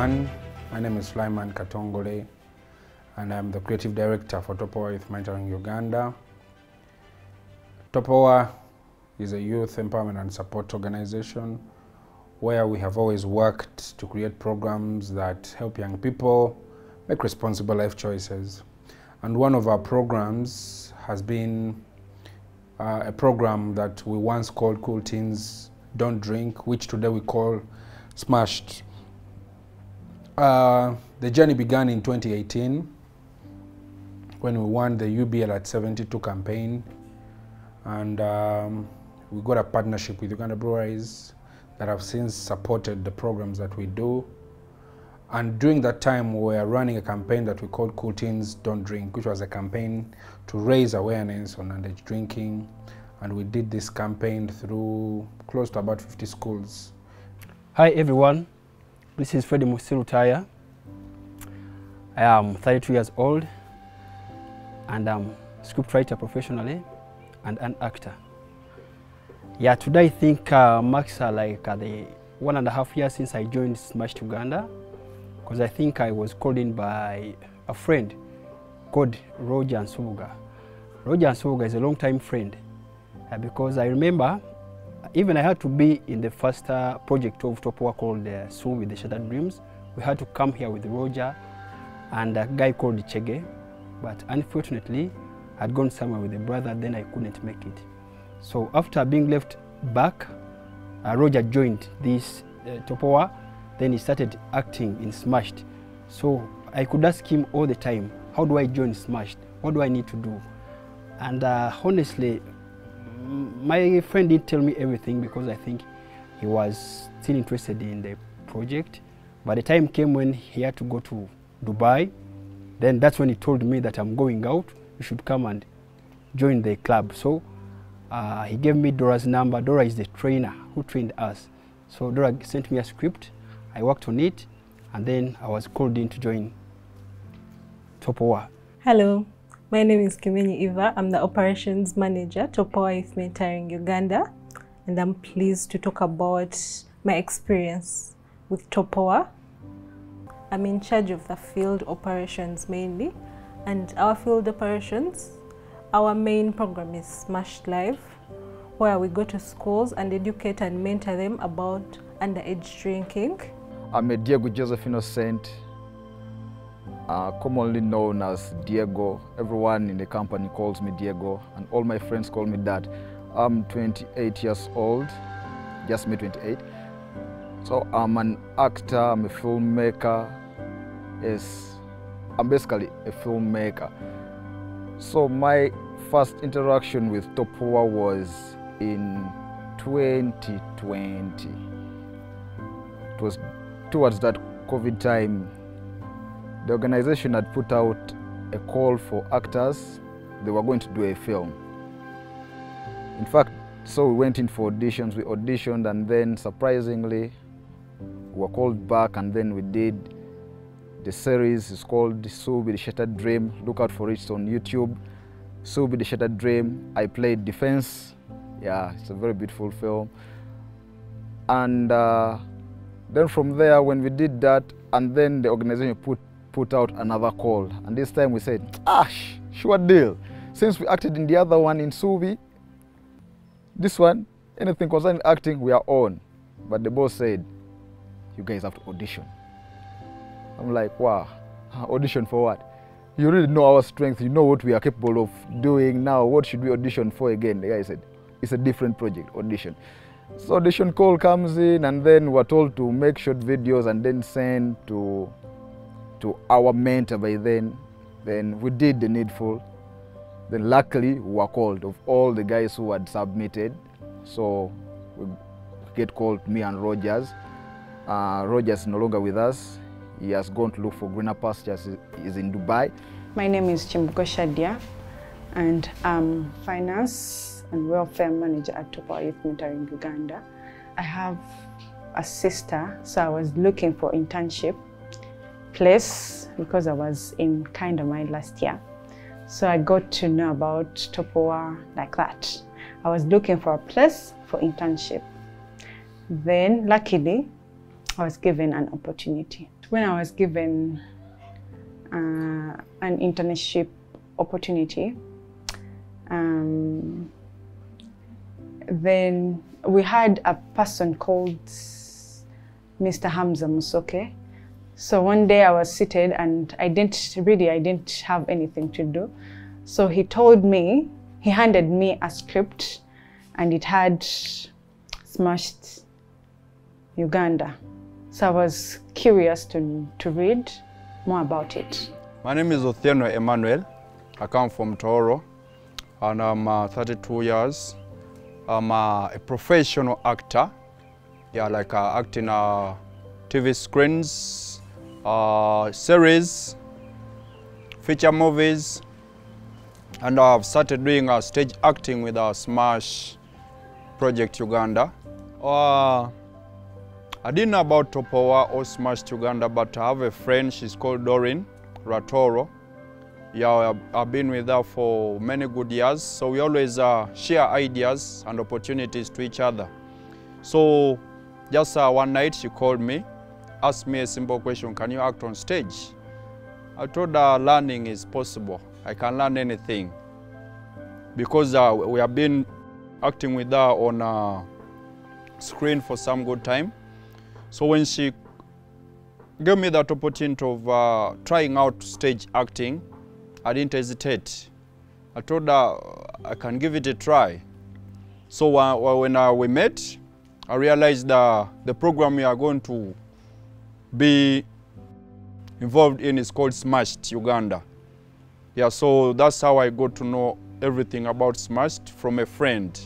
everyone. My name is Sulaiman Katongole and I'm the Creative Director for Topowa Youth Mentoring Uganda. Topowa is a youth empowerment and support organization where we have always worked to create programs that help young people make responsible life choices. And one of our programs has been a program that we once called Cool Teens Don't Drink, which today we call Smashed. The journey began in 2018 when we won the UBL at 72 campaign, and we got a partnership with Uganda Breweries that have since supported the programs that we do. And during that time we were running a campaign that we called Cool Teens Don't Drink, which was a campaign to raise awareness on underage drinking, and we did this campaign through close to about 50 schools. Hi everyone. This is Freddy Musirutaya. I am 32 years old and I'm a scriptwriter professionally and an actor. Yeah, today I think marks the 1.5 years since I joined Smashed Uganda, because I think I was called in by a friend called Roger Nsubuga. Roger Nsubuga is a long-time friend because I remember even I had to be in the first project of Topowa called Subi, the Shattered Dreams. We had to come here with Roger and a guy called Chege, but unfortunately I'd gone somewhere with a brother, then I couldn't make it. So after being left back, Roger joined this Topowa, then he started acting in Smashed. So I could ask him all the time, how do I join Smashed? What do I need to do? And honestly, my friend didn't tell me everything because I think he was still interested in the project. But the time came when he had to go to Dubai. Then that's when he told me that I'm going out, you should come and join the club. So he gave me Dora's number. Dora is the trainer who trained us. So Dora sent me a script, I worked on it, and then I was called in to join Topowa. Hello. My name is Kimenyi Eva. I'm the Operations Manager, Topowa Youth Mentoring Uganda, and I'm pleased to talk about my experience with Topowa. I'm in charge of the field operations mainly, and our field operations, our main program is Smashed Live, where we go to schools and educate and mentor them about underage drinking. I'm a Diego Joseph Innocent, commonly known as Diego. Everyone in the company calls me Diego, and all my friends call me that. I'm 28 years old, just made 28. So I'm an actor, I'm a filmmaker. Yes, I'm basically a filmmaker. So my first interaction with Topowa was in 2020. It was towards that COVID time. The organization had put out a call for actors. They were going to do a film. In fact, so we went in for auditions. We auditioned, and then surprisingly, we were called back, and then we did the series. It's called Subi, the Shattered Dream. Look out for it, it's on YouTube. Subi, the Shattered Dream. I played Defense. Yeah, it's a very beautiful film. And then from there, when we did that, and then the organization put out another call, and this time we said, sure deal. Since we acted in the other one in Subi, this one, anything concerning acting, we are on. But the boss said, you guys have to audition. I'm like, wow, audition for what? You really know our strength, you know what we are capable of doing now, what should we audition for again? The guy said, it's a different project, audition. So audition call comes in, and then we're told to make short videos and then send to our mentor by then. Then we did the needful. Then luckily we were called of all the guys who had submitted. So we get called, me and Rogers. Rogers is no longer with us. He has gone to look for greener pastures. He's in Dubai. My name is Chimbuko Shadia, and I'm Finance and Welfare Manager at Topowa Youth Mentoring Uganda. I have a sister, so I was looking for internship place because I was in kind of mind last year. So I got to know about Topowa like that. I was looking for a place for internship. Then luckily, I was given an opportunity When I was given an internship opportunity, then we had a person called Mr. Hamza Musoke. So one day I was seated and I didn't have anything to do. So he handed me a script and it had smashed Uganda. So I was curious to read more about it. My name is Othieno Emmanuel. I come from Toro and I'm 32 years. I'm a professional actor. Yeah, like acting TV screens, series, feature movies, and I've started doing stage acting with our Smash Project Uganda. I didn't know about Topowa or Smash Uganda, but I have a friend, she's called Doreen Ratoro. Yeah, I've been with her for many good years, so we always share ideas and opportunities to each other. So just one night she called me, asked me a simple question, can you act on stage? I told her learning is possible. I can learn anything. Because we have been acting with her on screen for some good time. So when she gave me that opportunity of trying out stage acting, I didn't hesitate. I told her I can give it a try. So when we met, I realized the program we are going to be involved in is called Smashed Uganda. Yeah, so that's how I got to know everything about Smashed from a friend.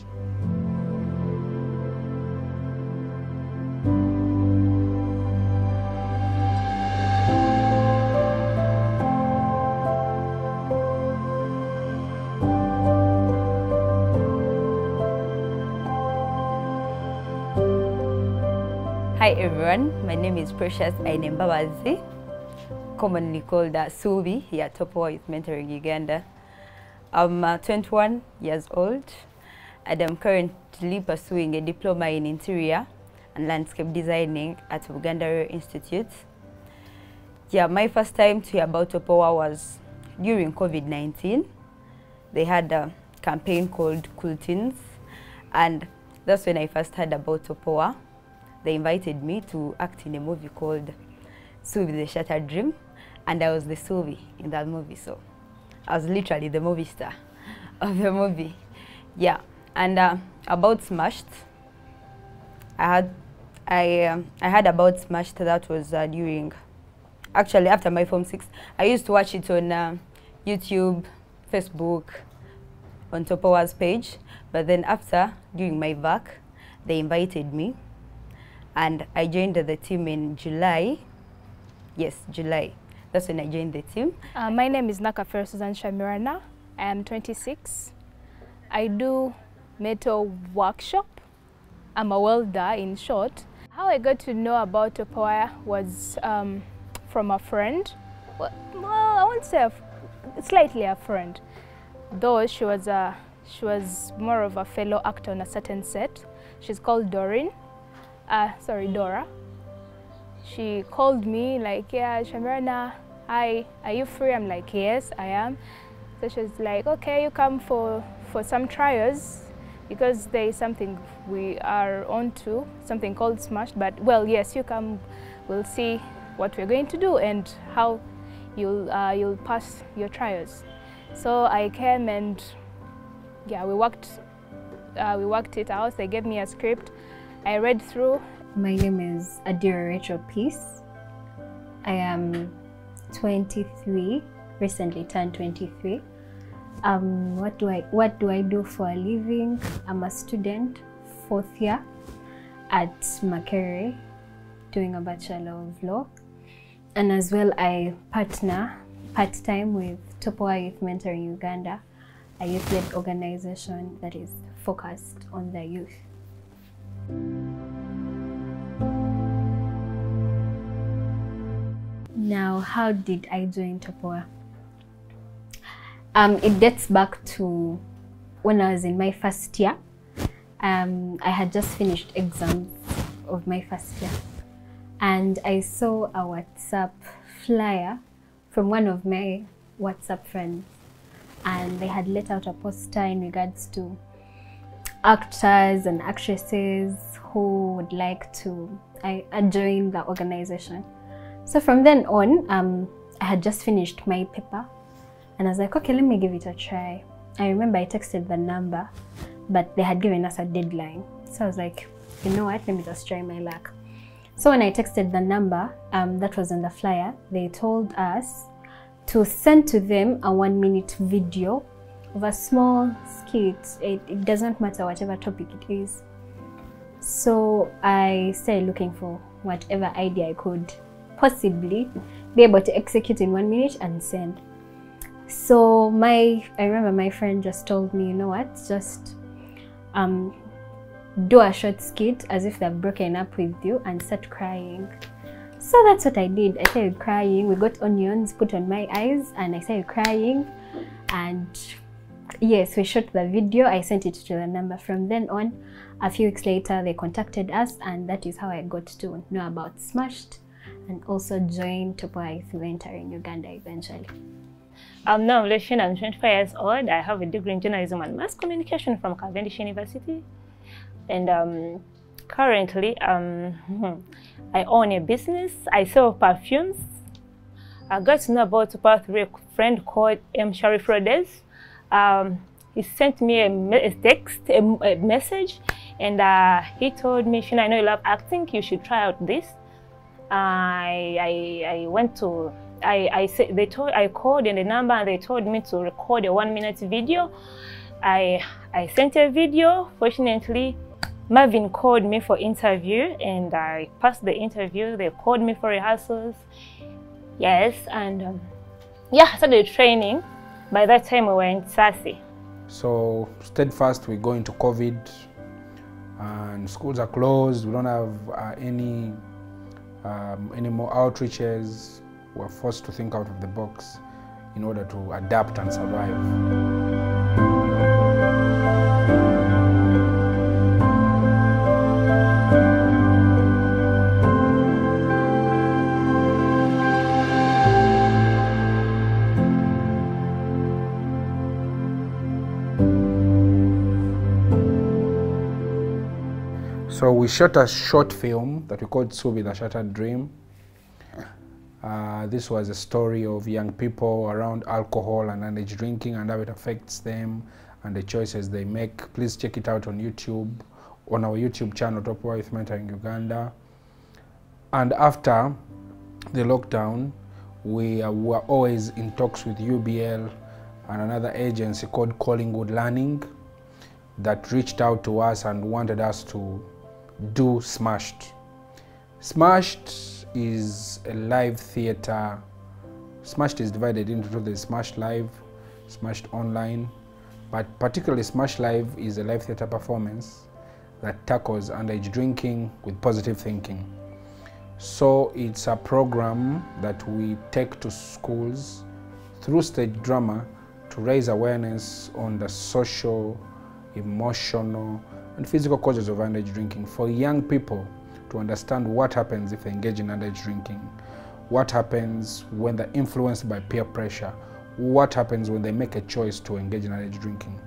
Hi everyone, my name is Precious Ainembabazi, commonly called Subi here at Topowa Youth Mentoring Uganda. I'm 21 years old and I'm currently pursuing a diploma in interior and landscape designing at Uganda Institute. Yeah, my first time to hear about Topowa was during COVID-19. They had a campaign called Cool Teens, and that's when I first heard about Topowa. They invited me to act in a movie called Suvi the Shattered Dream, and I was the Suvi in that movie, so I was literally the movie star of the movie. Yeah, and about Smashed, I heard about Smashed. That was during, actually after my Form 6. I used to watch it on YouTube, Facebook, on Topowa's page, but then after, during my VAC, they invited me. And I joined the team in July. Yes, July. That's when I joined the team. My name is Nakafer Susan Shamirana. I am 26. I do metal workshop. I'm a welder in short. How I got to know about Topowa was from a friend. Well, I won't say slightly a friend, though she was more of a fellow actor on a certain set. She's called Doreen. Dora. She called me like, yeah, Shamirana, hi, are you free? I'm like, yes, I am. So she's like, okay, you come for some trials because there is something we are on to, something called Smash, but well, yes, you come, we'll see what we're going to do and how you'll pass your trials. So I came and yeah, we worked it out. They gave me a script. I read through. My name is Adira Rachel Peace. I am 23, recently turned 23. What do I do for a living? I'm a student, 4th year at Makerere, doing a Bachelor of Law. And as well, I partner part-time with Topowa Youth Mentoring Uganda, a youth-led organization that is focused on the youth. Now, how did I join Topowa? It dates back to when I was in my 1st year. I had just finished exams of my 1st year. and I saw a WhatsApp flyer from one of my WhatsApp friends, and they had let out a poster in regards to actors and actresses who would like to join the organization. So from then on, I had just finished my paper, and I was like, okay, let me give it a try. I remember I texted the number, but they had given us a deadline. So I was like, you know what, let me just try my luck. So when I texted the number that was on the flyer, they told us to send to them a 1-minute video of a small skit. It doesn't matter whatever topic it is. So I started looking for whatever idea I could possibly be able to execute in 1 minute and send. So I remember my friend just told me, you know what, just do a short skit as if they've broken up with you and start crying. So that's what I did. I started crying. We got onions put on my eyes and I started crying. And yes, we shot the video. I sent it to the number. From then on, a few weeks later, they contacted us, and that is how I got to know about Smashed and also joined Topoa Youth Mentoring Uganda eventually. I'm now Lucian. I'm 25 years old. I have a degree in journalism and mass communication from Cavendish University. And currently, I own a business. I sell perfumes. I got to know about Topoa through a friend called Sharif Rodez. He sent me a text, a message, and he told me, Shina, I know you love acting. You should try out this. I went to. I called in the number and they told me to record a 1-minute video. I sent a video. Fortunately, Marvin called me for interview and I passed the interview. They called me for rehearsals. Yes, and yeah, I started training. By that time we were in Sasi. So steadfast, we go into COVID and schools are closed. We don't have any more outreaches. We're forced to think out of the box in order to adapt and survive. So we shot a short film that we called Subi, the Shattered Dream. This was a story of young people around alcohol and underage drinking and how it affects them and the choices they make. Please check it out on YouTube, on our YouTube channel, Topoa Youth Mentoring Uganda. And after the lockdown, we were always in talks with UBL and another agency called Collingwood Learning that reached out to us and wanted us to do Smashed. Smashed is a live theatre. Smashed is divided into two. There's Smashed Live, Smashed Online, but particularly Smashed Live is a live theatre performance that tackles underage drinking with positive thinking. So it's a program that we take to schools through stage drama to raise awareness on the social, emotional, and physical causes of underage drinking for young people to understand what happens if they engage in underage drinking, what happens when they're influenced by peer pressure, what happens when they make a choice to engage in underage drinking.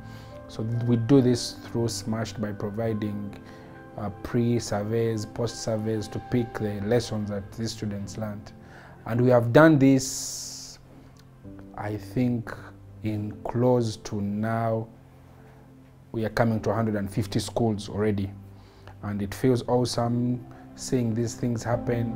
So we do this through Smashed by providing pre-surveys, post-surveys to pick the lessons that these students learned. And we have done this, I think, in close to now, we are coming to 150 schools already. And it feels awesome seeing these things happen.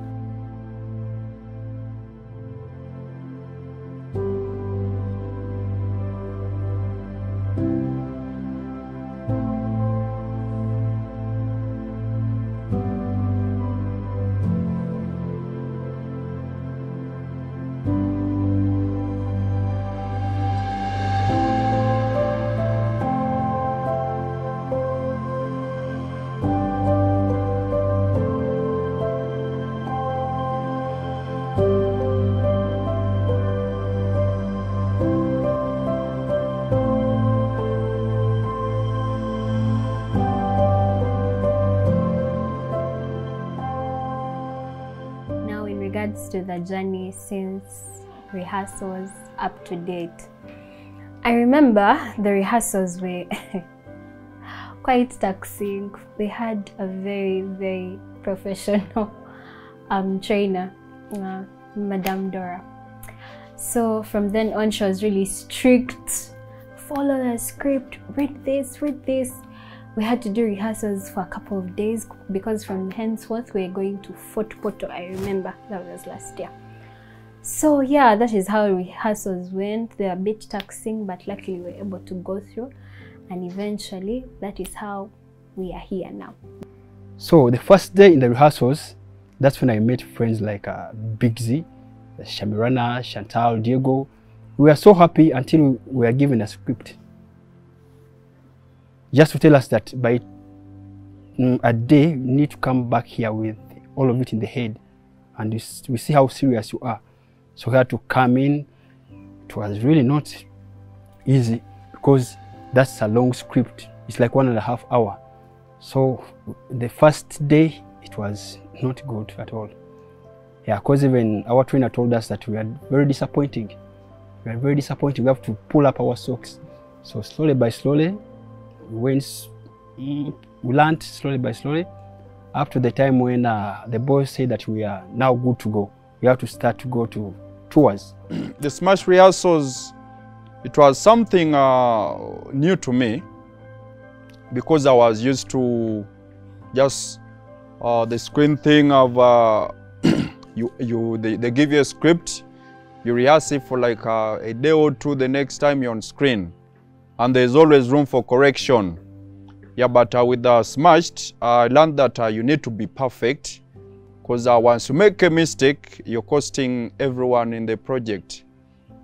regards to the journey since rehearsals up to date. I remember the rehearsals were quite taxing. We had a very, very professional trainer, Madame Dora. So from then on, she was really strict. Follow the script, read this, read this. We had to do rehearsals for a couple of days because from henceforth we're going to Fort Porto. I remember that was last year. So yeah, that is how rehearsals went. They were a bit taxing, but luckily we were able to go through, and eventually that is how we are here now. So the first day in the rehearsals, that's when I met friends like Big Z, Shamirana, Chantal, Diego. We were so happy until we were given a script, just to tell us that by a day you need to come back here with all of it in the head, and we see how serious you are. So we had to come in. It was really not easy because that's a long script. It's like 1.5 hours. So the first day it was not good at all. Yeah, because even our trainer told us that we are very disappointing. We are very disappointing. We have to pull up our socks. So slowly by slowly, we learned slowly by slowly, up to the time when the boys said that we are now good to go. We have to start to go to tours. The Smash rehearsals, it was something new to me because I was used to just the screen thing of they give you a script, you rehearse it for like a day or two, the next time you're on screen, and there's always room for correction. Yeah, but with the Smashed, I learned that you need to be perfect, because once you make a mistake, you're costing everyone in the project.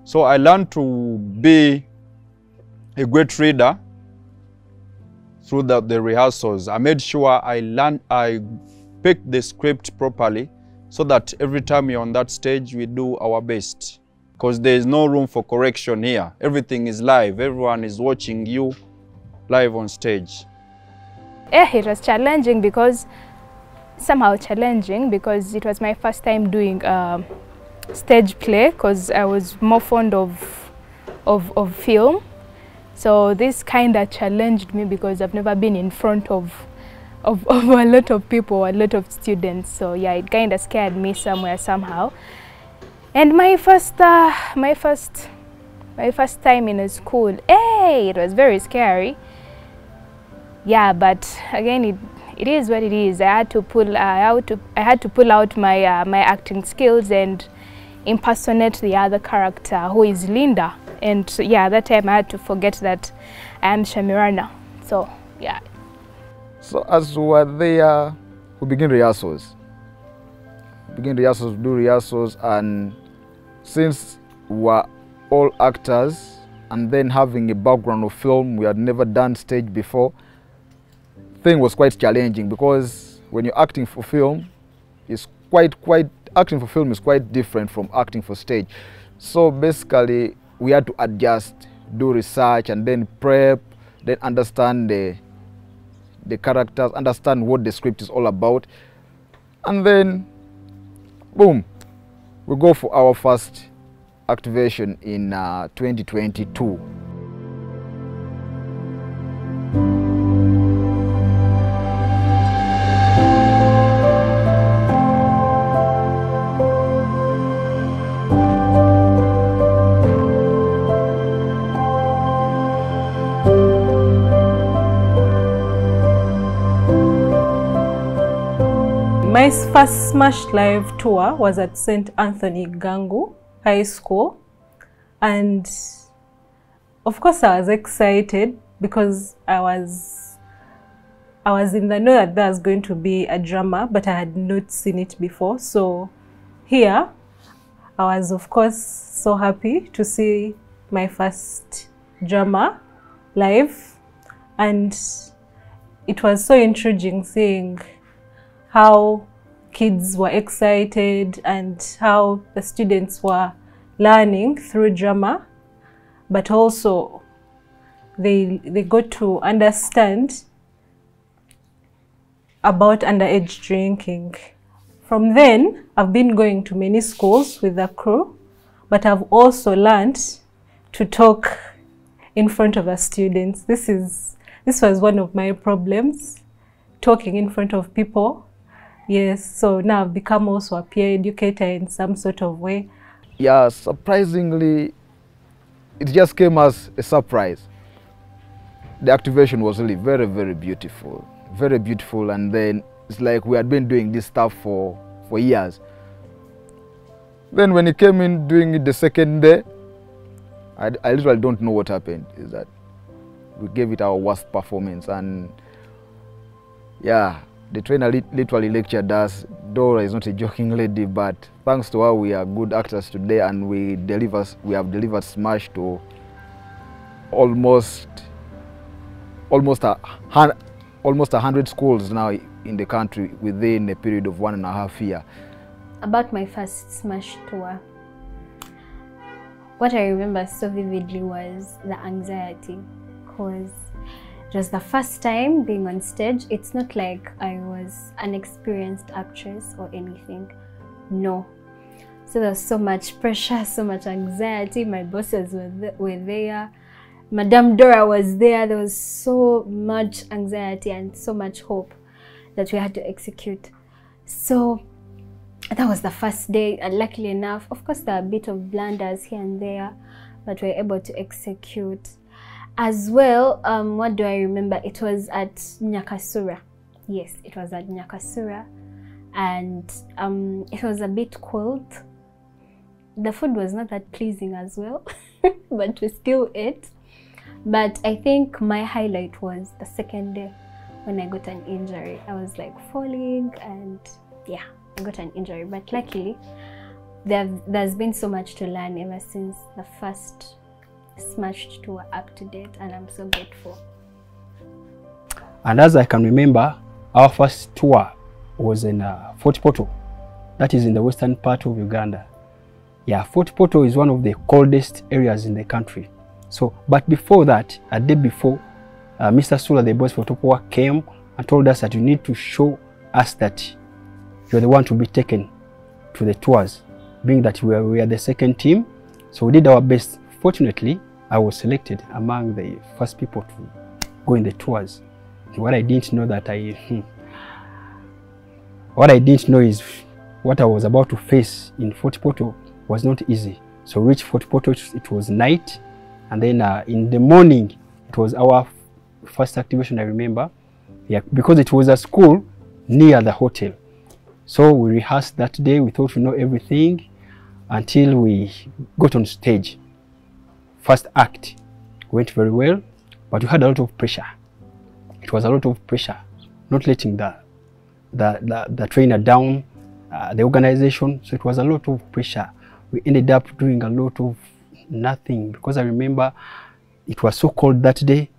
So I learned to be a great reader through the rehearsals. I made sure I picked the script properly so that every time you're on that stage, we do our best. Because there is no room for correction here. Everything is live. Everyone is watching you live on stage. It was challenging because it was my first time doing stage play, because I was more fond of film. So this kind of challenged me because I've never been in front of a lot of people, a lot of students. So yeah, it kind of scared me somehow. And my first time in a school, it was very scary. Yeah, but again, it is what it is. I had to pull out my my acting skills and impersonate the other character, who is Linda. And yeah, that time I had to forget that I am Shamirana. So yeah. So as we were there, we begin rehearsals. We do rehearsals, and since we were all actors and then having a background of film, we had never done stage before, thing was quite challenging, because when you're acting for film, acting for film is quite different from acting for stage. So basically we had to adjust, do research, and then prep, then understand the characters, understand what the script is all about, and then boom, we go for our first activation in 2022. My first Smash Live tour was at St. Anthony Gangu High School, and of course I was excited because I was in the know that there was going to be a drama, but I had not seen it before. So here I was of course so happy to see my first drama live, and it was so intriguing seeing how kids were excited and how the students were learning through drama, but also they got to understand about underage drinking. From then, I've been going to many schools with the crew, but I've also learned to talk in front of the students. This was one of my problems, talking in front of people. Yes, so now I've become also a peer educator in some sort of way. Yeah, surprisingly, it just came as a surprise. The activation was really very, very beautiful. Very beautiful, and then it's like we had been doing this stuff for years. Then when it came in doing it the second day, I literally don't know what happened. Is that we gave it our worst performance, and yeah, the trainer literally lectured us. Dora is not a joking lady, but thanks to her, we are good actors today, and we have delivered Smash to almost 100 schools now in the country within a period of 1.5 years. About my first Smash tour, what I remember so vividly was the anxiety, because it was the first time being on stage. It's not like I was an experienced actress or anything. No. So there was so much pressure, so much anxiety. My bosses were there. Madame Dora was there. There was so much anxiety and so much hope that we had to execute. So that was the first day, and luckily enough, of course, there were a bit of blunders here and there, but we were able to execute. As well, what do I remember? It was at Nyakasura. Yes, it was at Nyakasura, and it was a bit cold. The food was not that pleasing as well, but we still ate. But I think my highlight was the second day when I got an injury. I was like falling, and yeah, I got an injury. But luckily, there's been so much to learn ever since the first Smash tour up to date, and I'm so grateful. And as I can remember, our first tour was in Fort Portal. That is in the western part of Uganda. Yeah, Fort Portal is one of the coldest areas in the country. So, but before that, a day before, Mr. Sula, the boss for Topowa, came and told us that you need to show us that you're the one to be taken to the tours, being that we are the second team. So we did our best. Fortunately, I was selected among the first people to go in the tours. What I didn't know is what I was about to face in Fort Portal was not easy. So we reached Fort Portal, it was night, and then in the morning, it was our first activation, I remember. Yeah, because it was a school near the hotel. So we rehearsed that day. We thought we know everything until we got on stage. First act went very well, but we had a lot of pressure. It was a lot of pressure, not letting the trainer down, the organization. So it was a lot of pressure. We ended up doing a lot of nothing, because I remember it was so cold that day.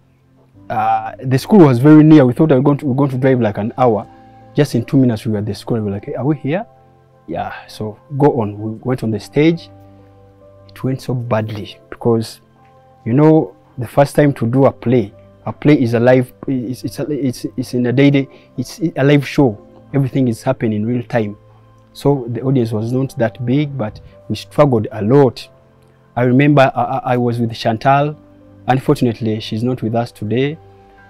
The school was very near. We thought we were going to drive like an hour. Just in 2 minutes we were at the school. We were like, hey, are we here? Yeah, so go on. We went on the stage. It went so badly because, you know, the first time to do a play is a live, it's in a day, it's a live show. Everything is happening in real time. So the audience was not that big, but we struggled a lot. I remember I was with Chantal. Unfortunately, she's not with us today.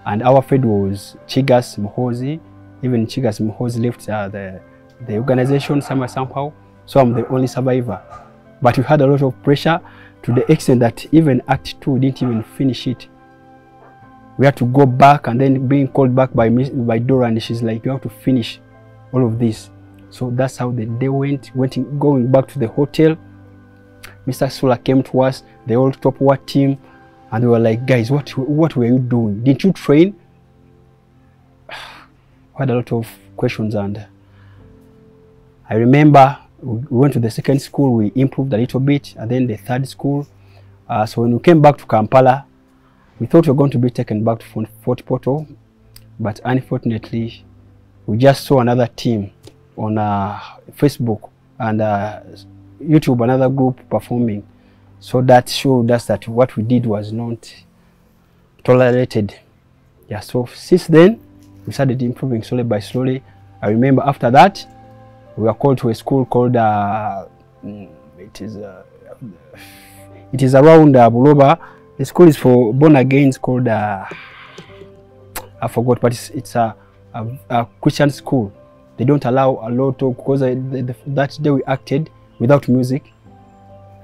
And our friend was Chigas Muhozi. Even Chigas Muhozi left the organization somehow. So I'm the only survivor. But we had a lot of pressure to the extent that even Act 2 didn't even finish it. We had to go back, and then being called back by Dora, and she's like, you have to finish all of this. So that's how the day went going back to the hotel. Mr. Sula came to us, the old Top War team, and they were like, guys, what were you doing? Didn't you train? We had a lot of questions, and I remember we went to the second school, we improved a little bit, and then the third school. So when we came back to Kampala, we thought we were going to be taken back to Fort Portal, but unfortunately, we just saw another team on Facebook and YouTube, another group performing. So that showed us that what we did was not tolerated. Yeah, so since then, we started improving slowly by slowly. I remember after that, We were called to a school called, it is around Buloba. The school is for born again. It's called, I forgot, but it's a Christian school. They don't allow a lot of, because that day we acted without music.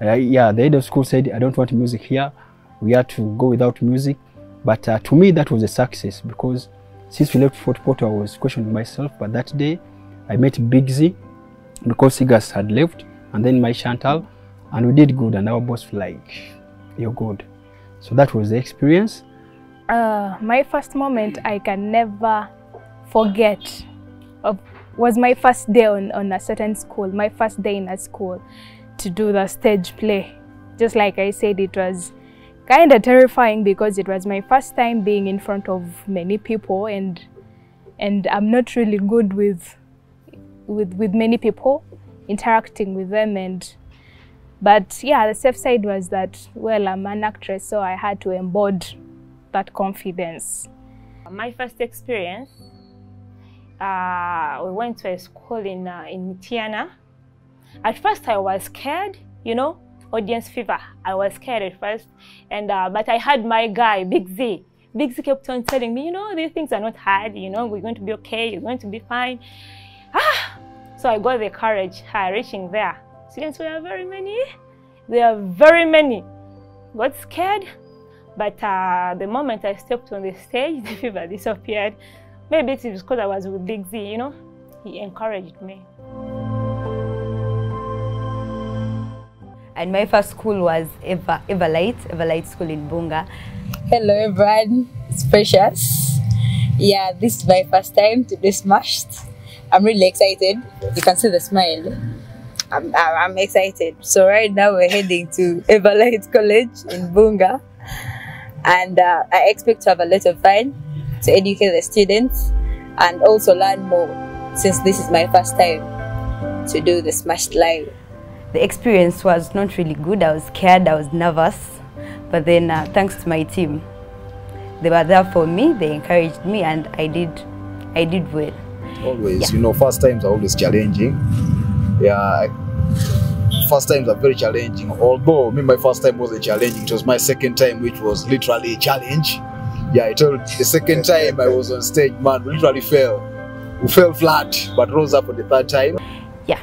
Yeah, the head of school said, I don't want music here. We had to go without music. But to me, that was a success, because since we left Fort Portal, I was questioning myself. But that day, I met Big Z, because Sigas had left, and then my Chantal, and we did good. And our boss was like, you're good. So that was the experience. My first moment I can never forget was my first day on a certain school, my first day in a school to do the stage play. Just like I said, it was kind of terrifying because it was my first time being in front of many people, and I'm not really good with many people, interacting with them. But yeah, the safe side was that, well, I'm an actress, so I had to embody that confidence. My first experience, we went to a school in Tiana. At first I was scared, you know, audience fever. I was scared at first, and but I had my guy, Big Z. Big Z kept on telling me, you know, these things are not hard, you know, we're going to be okay, you're going to be fine. So I got the courage, reaching there. Students were very many. There are very many. Got scared, but the moment I stepped on the stage, the fever disappeared. Maybe it's because I was with Big Z, you know. He encouraged me. And my first school was Everlight School in Bunga. Hello everyone, it's Precious. Yeah, this is my first time to do Smashed. I'm really excited. You can see the smile. I'm excited. So right now we're heading to Everlight College in Bunga, and I expect to have a lot of fun, to educate the students and also learn more, since this is my first time to do the Smashed live. The experience was not really good. I was scared, I was nervous, but then thanks to my team, they were there for me, they encouraged me, and I did well. Always, you know, first times are always challenging. Yeah, first times are very challenging. Although my first time wasn't challenging, it was my second time, which was literally a challenge. Yeah, I told the second time I was on stage, man, we literally fell. We fell flat, but rose up for the third time. Yeah,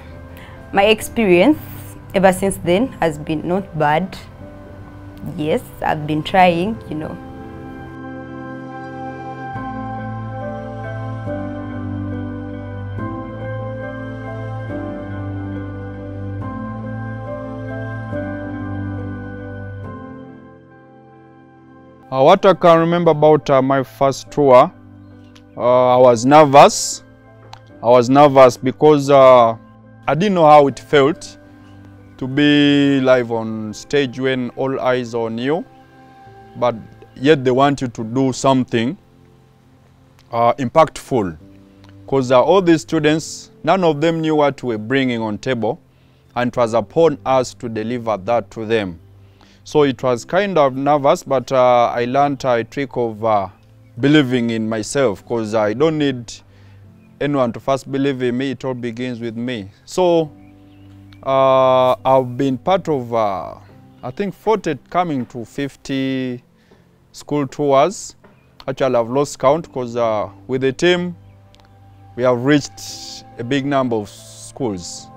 my experience ever since then has been not bad. Yes, I've been trying, you know. What I can remember about my first tour, I was nervous. I was nervous because I didn't know how it felt to be live on stage when all eyes are on you, but yet they want you to do something impactful. Because all these students, none of them knew what we were bringing on table, and it was upon us to deliver that to them. So it was kind of nervous, but I learned a trick of believing in myself, because I don't need anyone to first believe in me. It all begins with me. So I've been part of, I think, 40 coming to 50 school tours. Actually, I've lost count because with the team, we have reached a big number of schools.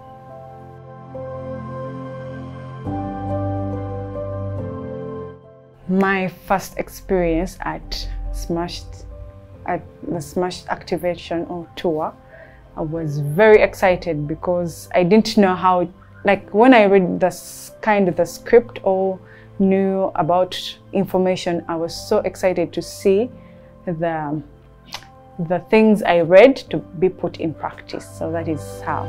My first experience at the Smashed activation or tour, I was very excited because I didn't know how, like when I read the script or knew about information, I was so excited to see the things I read to be put in practice. So that is how.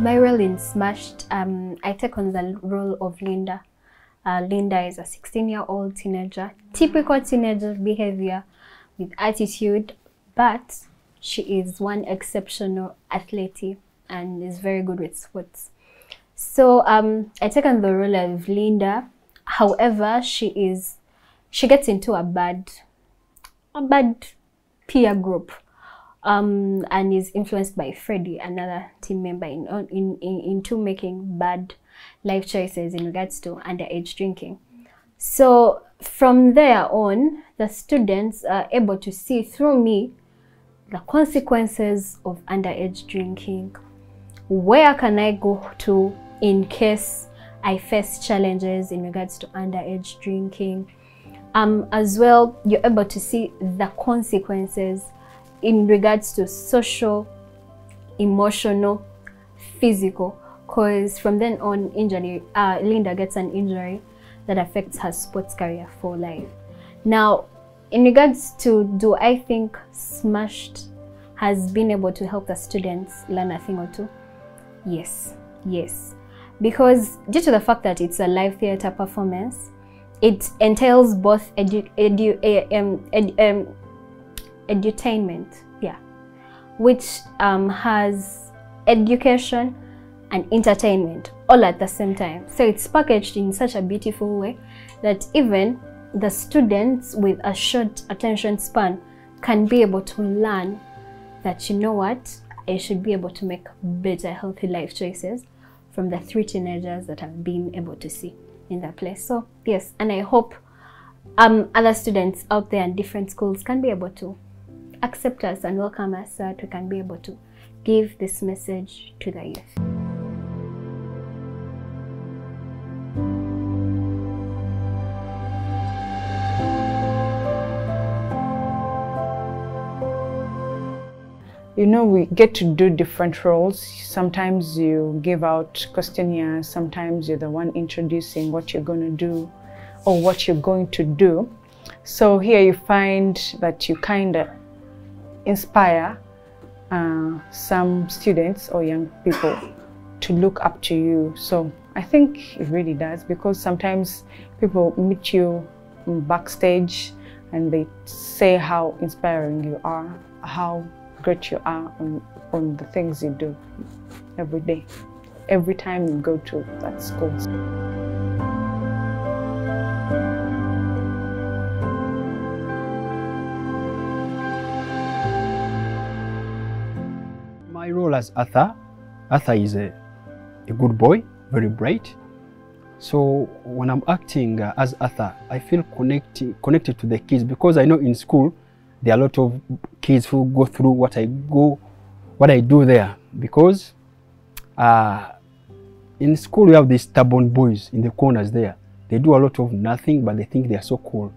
My role in Smashed, I take on the role of Linda. Linda is a 16-year-old teenager, typical teenager behavior with attitude, but she is one exceptional athlete and is very good with sports. So I take on the role of Linda. However, she gets into a bad peer group, and is influenced by Freddie, another team member, into making bad life choices in regards to underage drinking. So from there on, the students are able to see through me the consequences of underage drinking. Where can I go to in case I face challenges in regards to underage drinking? As well, you're able to see the consequences in regards to social, emotional, physical, because from then on, Linda gets an injury that affects her sports career for life. Now, in regards to, do I think Smashed has been able to help the students learn a thing or two? Yes, yes. Because due to the fact that it's a live theater performance, it entails both edutainment, yeah, which has education and entertainment all at the same time. So it's packaged in such a beautiful way that even the students with a short attention span can be able to learn that, you know what, I should be able to make better, healthy life choices from the 3 teenagers that I've been able to see in that place. So yes, and I hope other students out there in different schools can be able to accept us and welcome us, so that we can be able to give this message to the youth. You know, we get to do different roles. Sometimes you give out questionnaires, sometimes you're the one introducing what you're going to do or what you're going to do. So here you find that you kind of inspire some students or young people to look up to you. So I think it really does, because sometimes people meet you backstage and they say how inspiring you are, how great you are on the things you do every day, every time you go to that school. My role as Arthur is a good boy, very bright. So when I'm acting as Arthur, I feel connected to the kids, because I know in school there are a lot of kids who go through what I do there, because in school we have these stubborn boys in the corners there. They do a lot of nothing, but they think they are so cool.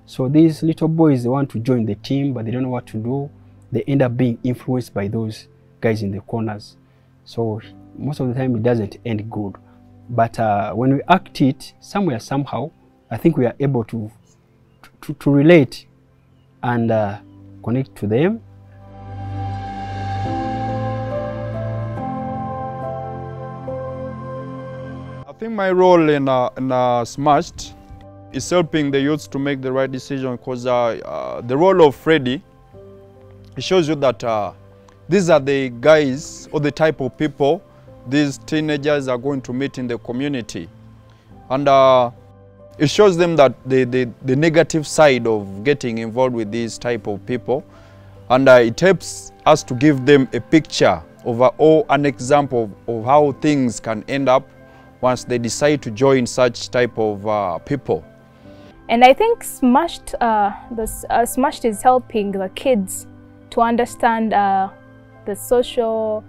So these little boys, they want to join the team, but they don't know what to do. They end up being influenced by those guys in the corners. So most of the time it doesn't end good. But when we act it somewhere, somehow, I think we are able to relate and connect to them. I think my role in Smashed is helping the youths to make the right decision, because the role of Freddie, it shows you that these are the guys or the type of people these teenagers are going to meet in the community. And it shows them that the negative side of getting involved with these type of people, and it helps us to give them a picture or an example of how things can end up once they decide to join such type of people. And I think Smashed is helping the kids to understand the social,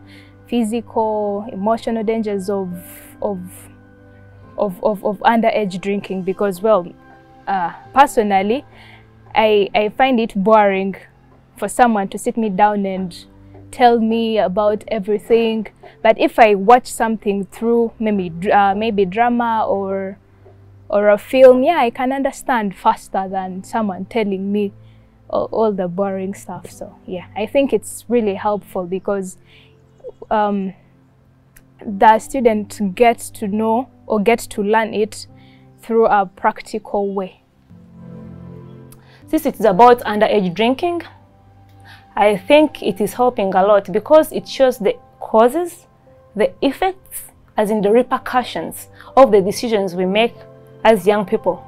physical, emotional dangers of underage drinking, because, well, personally, I find it boring for someone to sit me down and tell me about everything. But if I watch something through maybe drama or a film, yeah, I can understand faster than someone telling me all the boring stuff. So yeah, I think it's really helpful, because the student gets to know or gets to learn it through a practical way. Since it's about underage drinking, I think it is helping a lot because it shows the causes, the effects, as in the repercussions of the decisions we make as young people.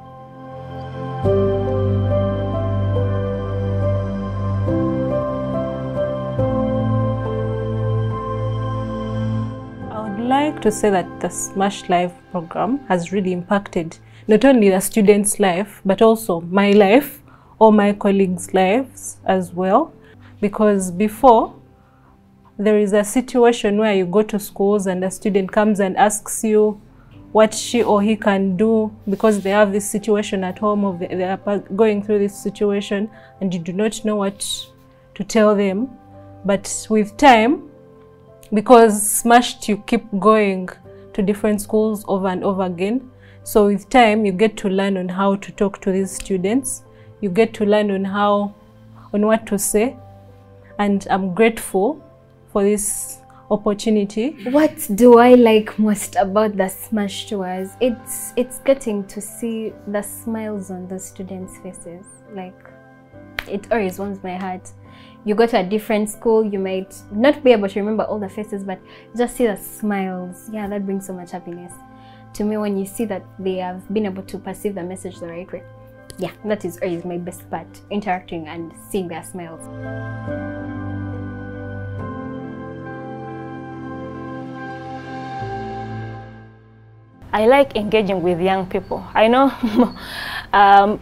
I would like to say that the Smash Life program has really impacted not only the students' life, but also my life or my colleagues' lives as well. Because before, there is a situation where you go to schools and a student comes and asks you what she or he can do because they have this situation at home or they are going through this situation and you do not know what to tell them. But with time, because Smashed, you keep going to different schools over and over again. So with time, you get to learn on how to talk to these students. You get to learn on what to say. And I'm grateful for this opportunity. What do I like most about the Smash tours? It's getting to see the smiles on the students' faces. Like, it always warms my heart. You go to a different school, you might not be able to remember all the faces, but just see the smiles. Yeah, that brings so much happiness to me when you see that they have been able to perceive the message the right way. Yeah, that is always my best part, interacting and seeing their smiles. I like engaging with young people. I know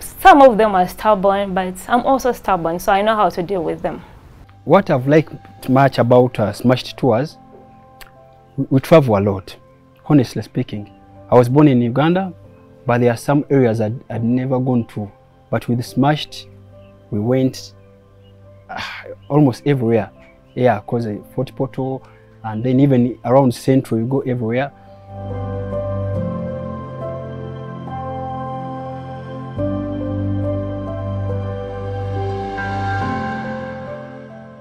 some of them are stubborn, but I'm also stubborn, so I know how to deal with them. What I've liked much about Smashed Tours, we travel a lot, honestly speaking. I was born in Uganda, but there are some areas I'd never gone to. But with Smashed, we went almost everywhere. Yeah, because Fort Portal, and then even around Central, you go everywhere.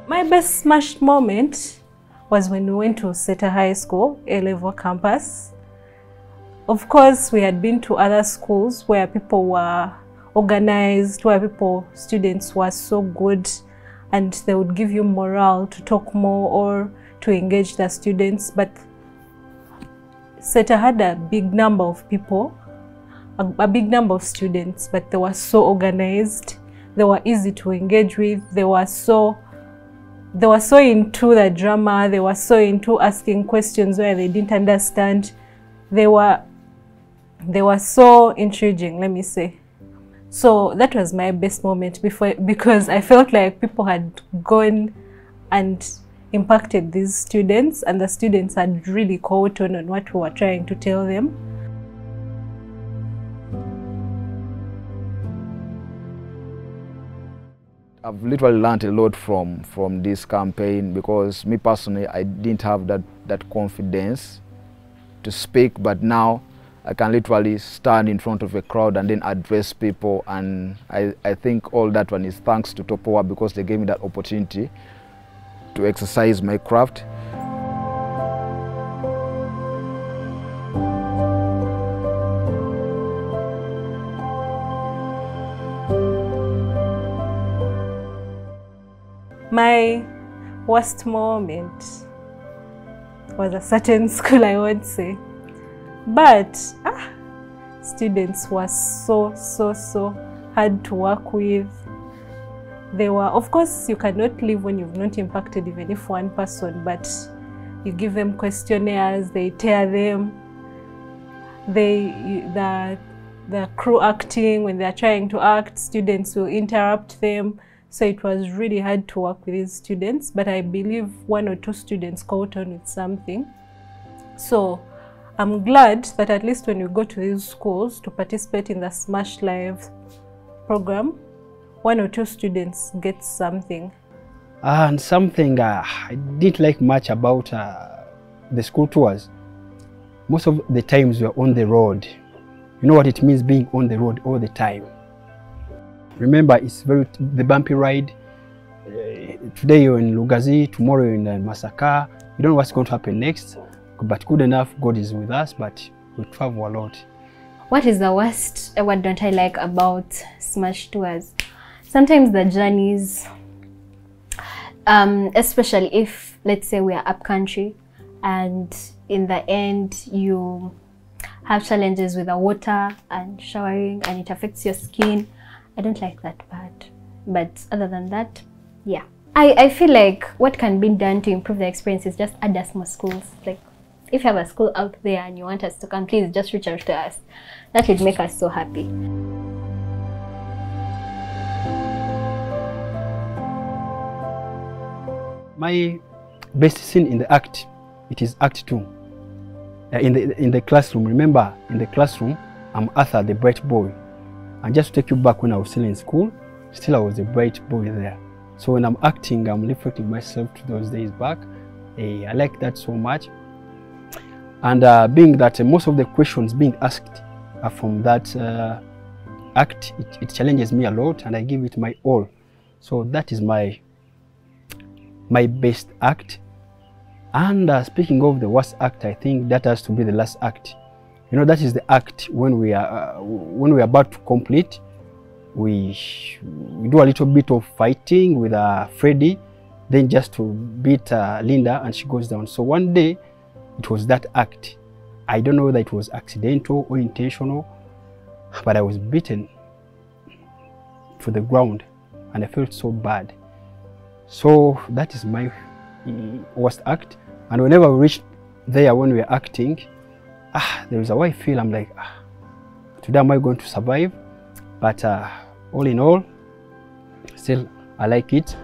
My best Smashed moment was when we went to Seta High School, A-level campus. Of course, we had been to other schools where people were organized, where students were so good, and they would give you morale to talk more or to engage the students. But Seta had a big number of people, a big number of students, but they were so organized. They were easy to engage with. They were so into the drama. They were so into asking questions where they didn't understand. They were so intriguing, let me say. So that was my best moment because I felt like people had gone and impacted these students, and the students had really caught on what we were trying to tell them. I've literally learned a lot from this campaign because me personally, I didn't have that confidence to speak, but now I can literally stand in front of a crowd and then address people, and I think all that one is thanks to Topowa because they gave me that opportunity to exercise my craft. My worst moment was a certain school, I won't say. But students were so hard to work with. They were, of course, you cannot leave when you've not impacted even if one person, but you give them questionnaires, they tear them. The crew acting, when they're trying to act, students will interrupt them. So it was really hard to work with these students, but I believe 1 or 2 students caught on with something. So I'm glad that at least when you go to these schools to participate in the Smash Live program, 1 or 2 students get something. And something I didn't like much about the school tours. Most of the times we are on the road. You know what it means being on the road all the time. Remember, it's the bumpy ride. Today you're in Lugazi, tomorrow you're in Masaka. You don't know what's going to happen next. But good enough, God is with us, but we travel a lot. What is the worst, what don't I like about Smash Tours? Sometimes the journeys, Especially if, let's say, we are up country and in the end you have challenges with the water and showering and it affects your skin. I don't like that part. But other than that, yeah. I feel like what can be done to improve the experience is just add us more schools. Like, if you have a school out there and you want us to come, please just reach out to us. That would make us so happy. My best scene in the act, it is Act 2. In the classroom, remember, in the classroom, I'm Arthur, the bright boy. And just to take you back when I was still in school, still I was the bright boy there. So when I'm acting, I'm reflecting myself to those days back. I like that so much. And being that most of the questions being asked are from that act, it challenges me a lot and I give it my all. So that is my best act. And speaking of the worst act, I think that has to be the last act. You know, that is the act when we are about to complete. We do a little bit of fighting with Freddie, then just to beat Linda, and she goes down. So one day, it was that act. I don't know whether it was accidental or intentional, but I was beaten for the ground, and I felt so bad. So that is my worst act. And whenever we reach there when we are acting, there is a way I feel. I'm like, today am I going to survive? But all in all, still I like it.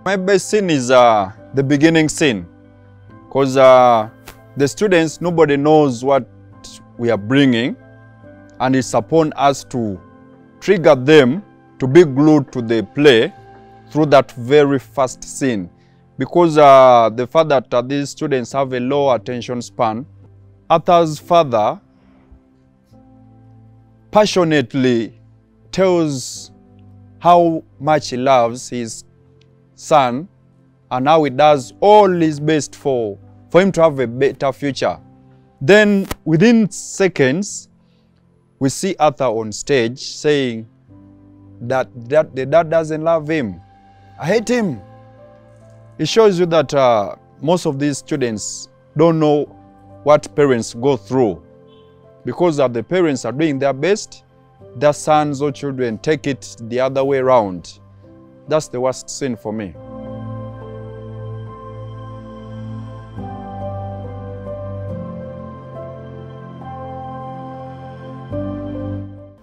My best scene is the beginning scene, because the students, nobody knows what we are bringing, and it's upon us to trigger them to be glued to the play through that very first scene. Because the fact that these students have a low attention span, Arthur's father passionately tells how much he loves his son and how he does all his best for him to have a better future. Then within seconds, we see Arthur on stage saying that the dad doesn't love him. I hate him. It shows you that most of these students don't know what parents go through, because the parents are doing their best, their sons or children take it the other way around. That's the worst scene for me.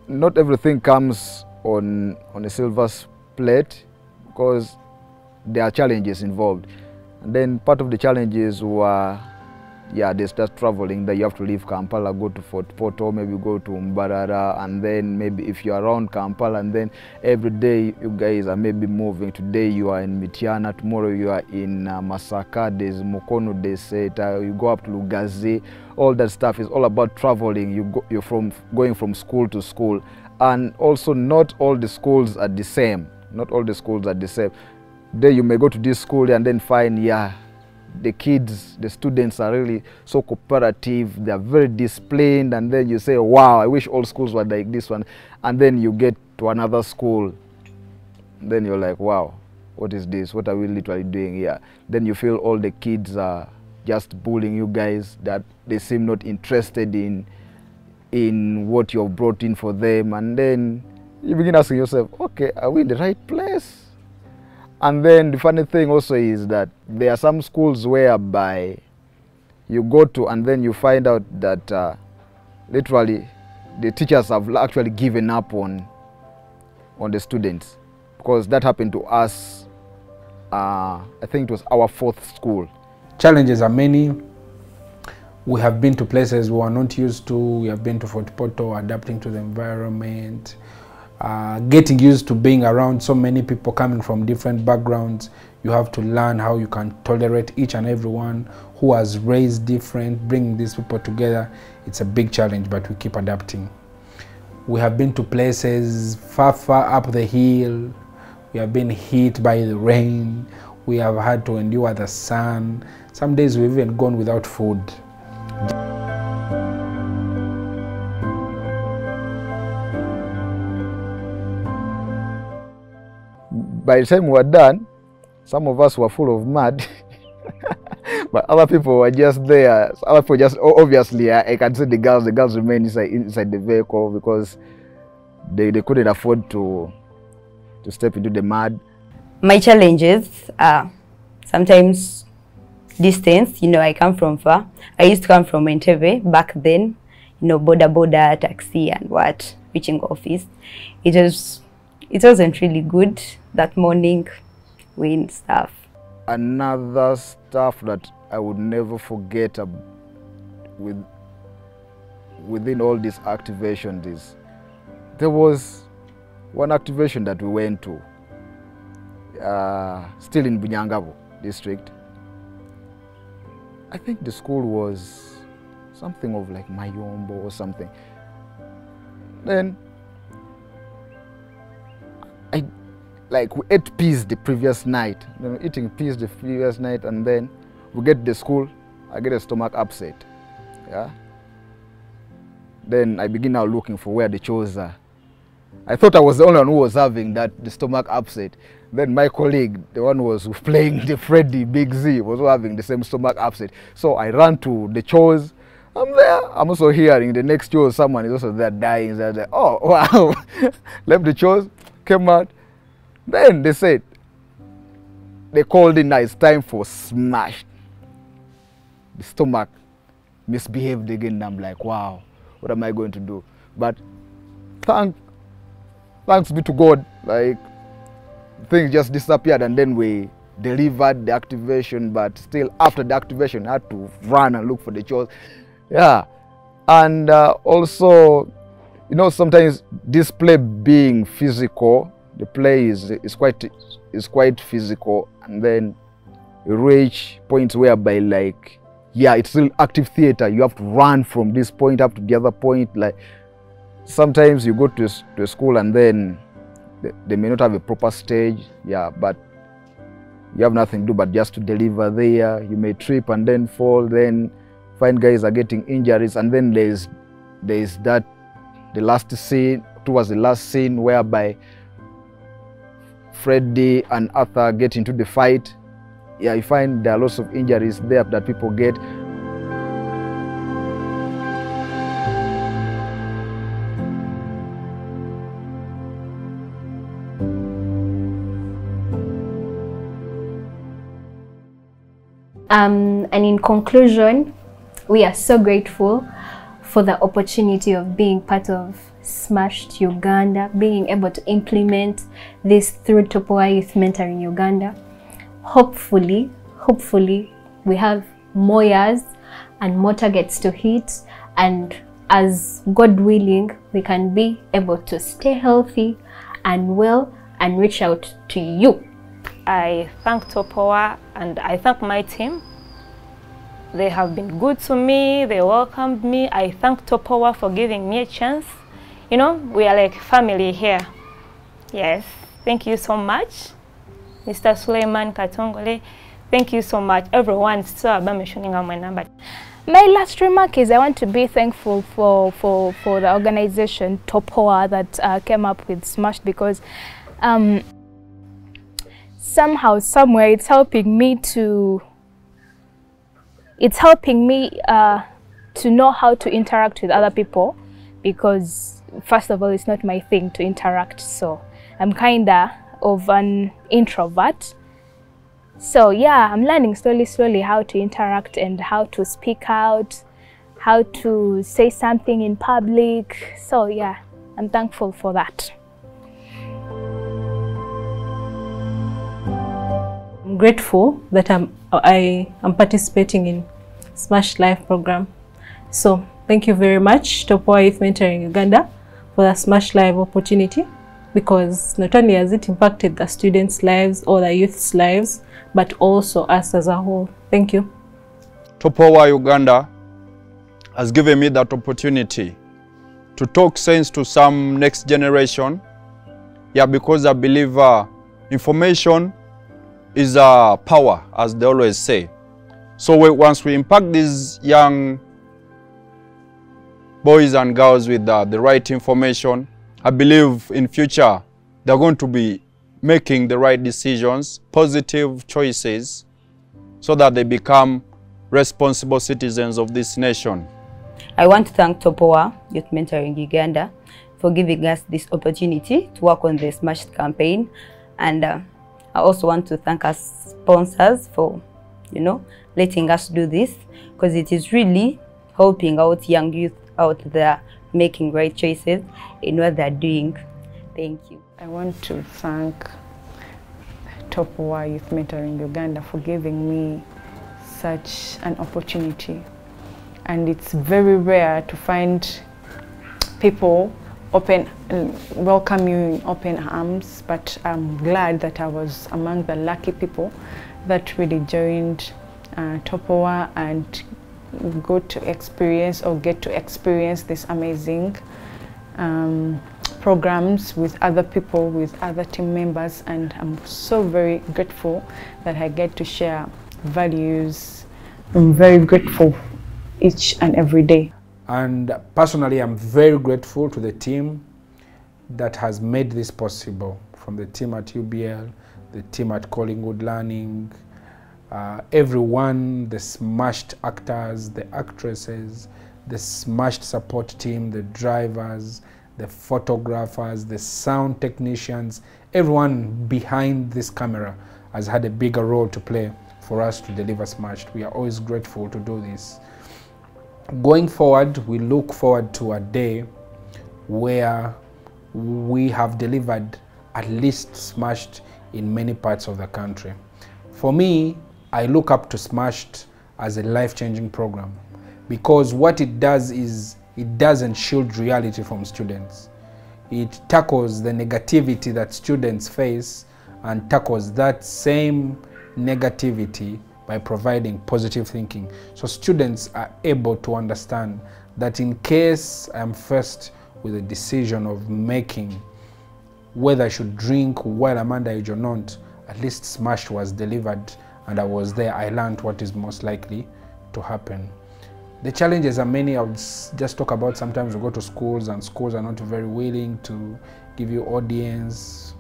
Not everything comes on a silver plate, because there are challenges involved. And then part of the challenges were, they start traveling, that you have to leave Kampala, go to Fort Portal, maybe go to Mbarara, and then maybe if you're around Kampala, and then every day you guys are maybe moving. Today you are in Mityana, tomorrow you are in Masaka, there's Mukono, there's you go up to Lugazi. All that stuff is all about traveling. You're going from school to school. And also not all the schools are the same. Not all the schools are the same. Then you may go to this school and then find, the kids, the students are really so cooperative, they are very disciplined, and then you say, wow, I wish all schools were like this one. And then you get to another school, then you're like, wow, what is this? What are we literally doing here? Then you feel all the kids are just bullying you guys, that they seem not interested in what you've brought in for them. And then you begin asking yourself, okay, are we in the right place? And then the funny thing also is that there are some schools whereby you go to and then you find out that literally the teachers have actually given up on the students. Because that happened to us, I think it was our 4th school. Challenges are many. We have been to places we are not used to. We have been to Fort Portal, adapting to the environment. Getting used to being around so many people coming from different backgrounds. You have to learn how you can tolerate each and everyone who has raised different, bringing these people together. It's a big challenge, but we keep adapting. We have been to places far up the hill. We have been hit by the rain. We have had to endure the sun. Some days we've even gone without food. by the time we were done, some of us were full of mud. But other people were just there. Other people just, obviously, I can see the girls remained inside the vehicle because they couldn't afford to step into the mud. My challenges are sometimes distance. I come from far. I used to come from Entebbe back then. Border, taxi and reaching office. It wasn't really good that morning, wind stuff. Another stuff that I would never forget within all these activations is there was one activation that we went to, still in Bunyangabo district. I think the school was something of like Mayombo or something. Then we ate peas the previous night, eating peas the previous night, and then we get to the school, I get a stomach upset. Yeah. Then I begin now looking for where the chores are. I thought I was the only one who was having the stomach upset. Then my colleague, the one who was playing the Freddy Big Z, was also having the same stomach upset. So I ran to the chores. I'm there. I'm also hearing the next chores, someone is also there dying. So I was like, oh wow. Left the chores, came out. Then they said, they called in, it's time for smash. The stomach misbehaved again. And I'm like, wow, what am I going to do? But thanks be to God, things just disappeared, and then we delivered the activation. But still, after the activation, I had to run and look for the chores. Yeah, and also, sometimes this play being physical, the play is quite physical, and then you reach points whereby it's still active theater. You have to run from this point up to the other point. Sometimes you go to a school and then they may not have a proper stage, but you have nothing to do but just to deliver there. You may trip and then fall, then find guys are getting injuries, and then there's the last scene, towards the last scene, whereby Freddy and Arthur get into the fight. Yeah, you find there are lots of injuries there that people get. And in conclusion, we are so grateful for the opportunity of being part of Smashed Uganda, being able to implement this through Topowa Youth Mentoring Uganda. Hopefully, we have more years and more targets to hit, and as God willing, we can be able to stay healthy and well and reach out to you. I thank Topowa and I thank my team. They have been good to me, they welcomed me. I thank Topowa for giving me a chance. We are like family here. Yes, thank you so much. Mr. Suleiman Katongole, thank you so much. Everyone, so mentioning my number. My last remark is I want to be thankful for the organization Topowa that came up with Smashed, because somehow, somewhere, it's helping me to know how to interact with other people, because first of all, it's not my thing to interact, so I'm kinda of an introvert. So yeah, I'm learning slowly how to interact and how to speak out, how to say something in public. So yeah, I'm thankful for that. I'm grateful that I am participating in Smash Life program. So thank you very much, Topowa Youth Mentoring Uganda, for the Smash Live opportunity, because not only has it impacted the students' lives or the youth's lives, but also us as a whole. Thank you. Topowa Uganda has given me that opportunity to talk sense to some next generation. Yeah, because I believe information is power, as they always say. So once we impact these young boys and girls with the right information, I believe in future they're going to be making the right decisions, positive choices, so that they become responsible citizens of this nation. I want to thank Topowa Youth Mentoring Uganda for giving us this opportunity to work on the Smashed campaign, and I also want to thank our sponsors for, letting us do this, because it is really helping out young youth out there making right choices in what they're doing. Thank you. I want to thank Topowa Youth Mentoring Uganda for giving me such an opportunity. And it's very rare to find people welcome you in open arms, but I'm glad that I was among the lucky people that really joined Topowa and get to experience this amazing programs with other people, with other team members, and I'm so very grateful that I get to share values. I'm very grateful each and every day. And personally, I'm very grateful to the team that has made this possible, from the team at UBL, the team at Collingwood Learning, everyone, the Smashed actors, the actresses, the Smashed support team, the drivers, the photographers, the sound technicians, everyone behind this camera has had a bigger role to play for us to deliver Smashed. We are always grateful to do this. Going forward, we look forward to a day where we have delivered at least Smashed in many parts of the country. For me, I look up to Smashed as a life-changing program, because what it does is it doesn't shield reality from students. It tackles the negativity that students face and tackles that same negativity by providing positive thinking. So students are able to understand that in case I'm faced with a decision of making whether I should drink while I'm underage or not, at least Smashed was delivered and I was there. I learned what is most likely to happen. The challenges are many. I would just talk about, sometimes we go to schools and schools are not very willing to give you audience.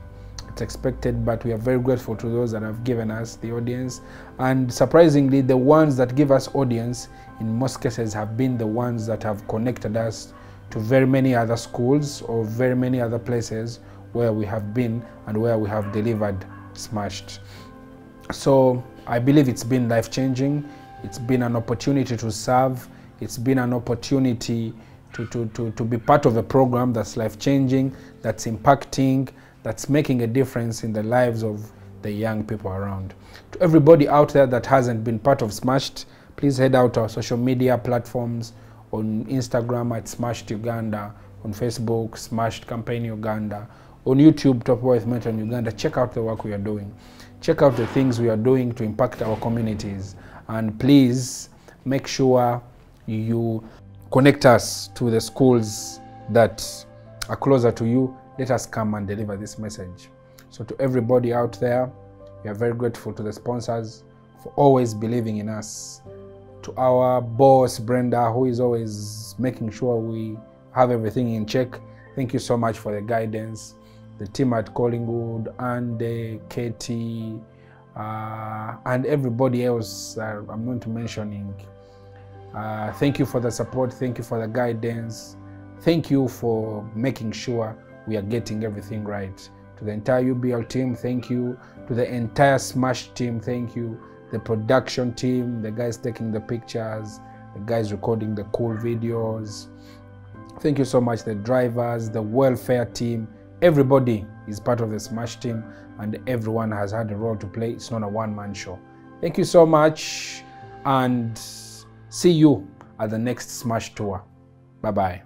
It's expected, but we are very grateful to those that have given us the audience. And surprisingly, the ones that give us audience in most cases have been the ones that have connected us to very many other schools or very many other places where we have been and where we have delivered Smashed. So I believe it's been life-changing. It's been an opportunity to serve. It's been an opportunity to be part of a program that's life-changing, that's impacting, that's making a difference in the lives of the young people around. To everybody out there that hasn't been part of Smashed, please head out to our social media platforms, on Instagram at Smashed Uganda, on Facebook, Smashed Campaign Uganda, on YouTube, Topowa Youth Mentoring Uganda. Check out the work we are doing. Check out the things we are doing to impact our communities. And please make sure you connect us to the schools that are closer to you. Let us come and deliver this message. So to everybody out there, we are very grateful to the sponsors for always believing in us. To our boss, Brenda, who is always making sure we have everything in check. Thank you so much for the guidance. The team at Collingwood, and Katie, and everybody else I'm not mentioning. Thank you for the support. Thank you for the guidance. Thank you for making sure we are getting everything right. To the entire UBL team, thank you. To the entire Smash team, thank you. The production team, the guys taking the pictures, the guys recording the cool videos. Thank you so much. The drivers, the welfare team, everybody is part of the Smash team, and everyone has had a role to play. It's not a one-man show. Thank you so much, and see you at the next Smash tour. Bye-bye.